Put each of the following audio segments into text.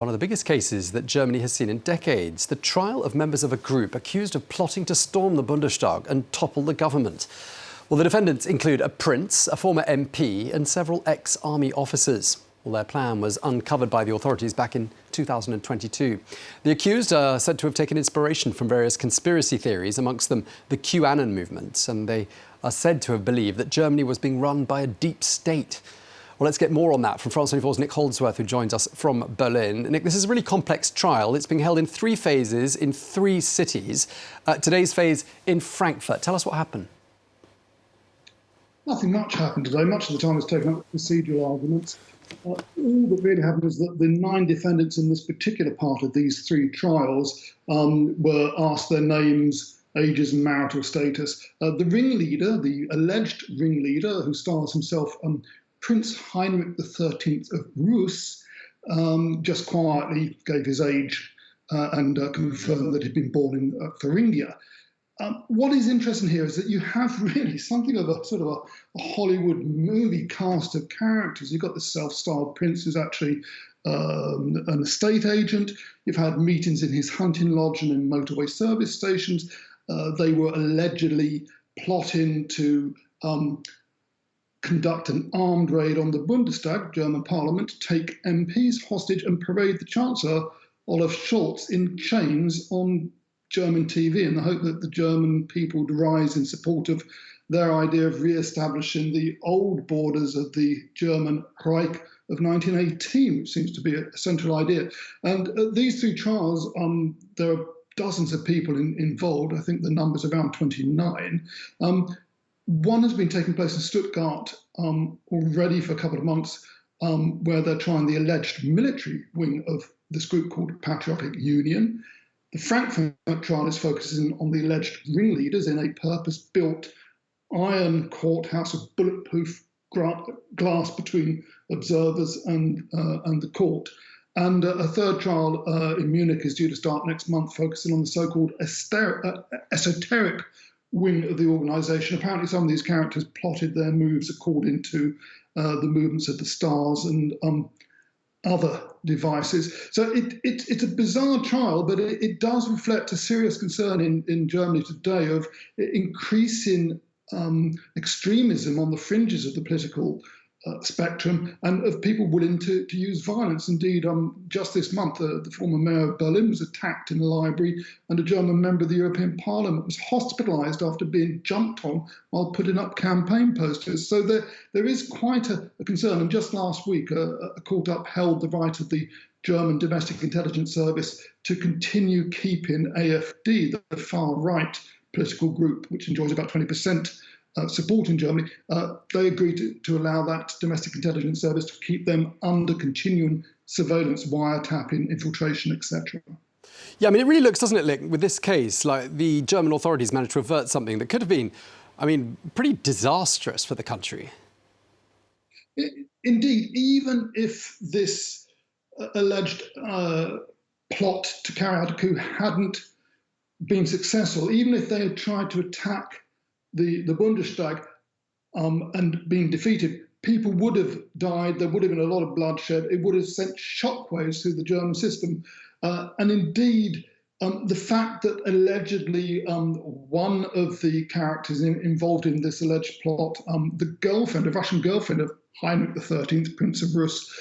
One of the biggest cases that Germany has seen in decades, the trial of members of a group accused of plotting to storm the Bundestag and topple the government. Well, the defendants include a prince, a former MP and several ex-army officers. Well, their plan was uncovered by the authorities back in 2022. The accused are said to have taken inspiration from various conspiracy theories, amongst them the QAnon movement, and they are said to have believed that Germany was being run by a deep state. Well, let's get more on that from France 24's Nick Holdsworth, who joins us from Berlin. Nick, this is a really complex trial. It's being held in 3 phases in 3 cities. Today's phase in Frankfurt. Tell us what happened. Nothing much happened today. Much of the time was taken up with procedural arguments. All that really happened was that the 9 defendants in this particular part of these 3 trials were asked their names, ages and marital status. The ringleader, the alleged ringleader, who styles himself Prince Heinrich XIII of Rus, just quietly gave his age and confirmed that he'd been born in Thuringia. What is interesting here is that you have really something of a sort of a Hollywood movie cast of characters. You've got the self-styled prince who's actually an estate agent. You've had meetings in his hunting lodge and in motorway service stations. They were allegedly plotting to conduct an armed raid on the Bundestag, German parliament, take MPs hostage and parade the Chancellor, Olaf Scholz, in chains on German TV in the hope that the German people would rise in support of their idea of re-establishing the old borders of the German Reich of 1918, which seems to be a central idea. And these 3 trials, there are dozens of people involved. I think the number's around 29. One has been taking place in Stuttgart already for a couple of months, where they're trying the alleged military wing of this group called Patriotic Union. The Frankfurt trial is focusing on the alleged ringleaders in a purpose-built iron courthouse with bulletproof glass between observers and the court. And a 3rd trial in Munich is due to start next month, focusing on the so-called esoteric wing of the organisation. Apparently some of these characters plotted their moves according to the movements of the stars and other devices. So it's a bizarre trial, but it does reflect a serious concern in Germany today of increasing extremism on the fringes of the political spectrum and of people willing to use violence. Indeed, just this month, the former mayor of Berlin was attacked in a library, and a German member of the European Parliament was hospitalised after being jumped on while putting up campaign posters. So there is quite a concern. And just last week, a court upheld the right of the German Domestic Intelligence Service to continue keeping AfD, the far-right political group, which enjoys about 20% support in Germany. They agreed to allow that domestic intelligence service to keep them under continuing surveillance, wiretapping, infiltration, etc. Yeah, I mean, it really looks, doesn't it, Nick, with this case, like the German authorities managed to avert something that could have been, I mean, pretty disastrous for the country. Indeed, even if this alleged plot to carry out a coup hadn't been successful, even if they had tried to attack the Bundestag and been defeated, people would have died. There would have been a lot of bloodshed. It would have sent shockwaves through the German system. And indeed, the fact that allegedly one of the characters involved in this alleged plot, the girlfriend, a Russian girlfriend of Heinrich XIII, Prince of Rus,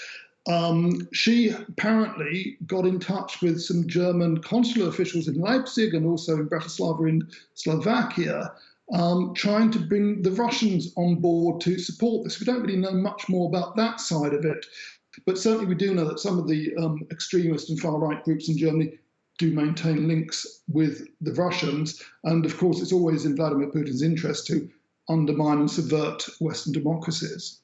she apparently got in touch with some German consular officials in Leipzig and also in Bratislava in Slovakia, trying to bring the Russians on board to support this. We don't really know much more about that side of it, but certainly we do know that some of the extremist and far-right groups in Germany do maintain links with the Russians. And of course, it's always in Vladimir Putin's interest to undermine and subvert Western democracies.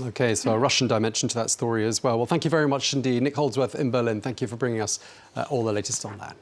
OK, so a Russian dimension to that story as well. Well, thank you very much indeed. Nick Holdsworth in Berlin, thank you for bringing us all the latest on that.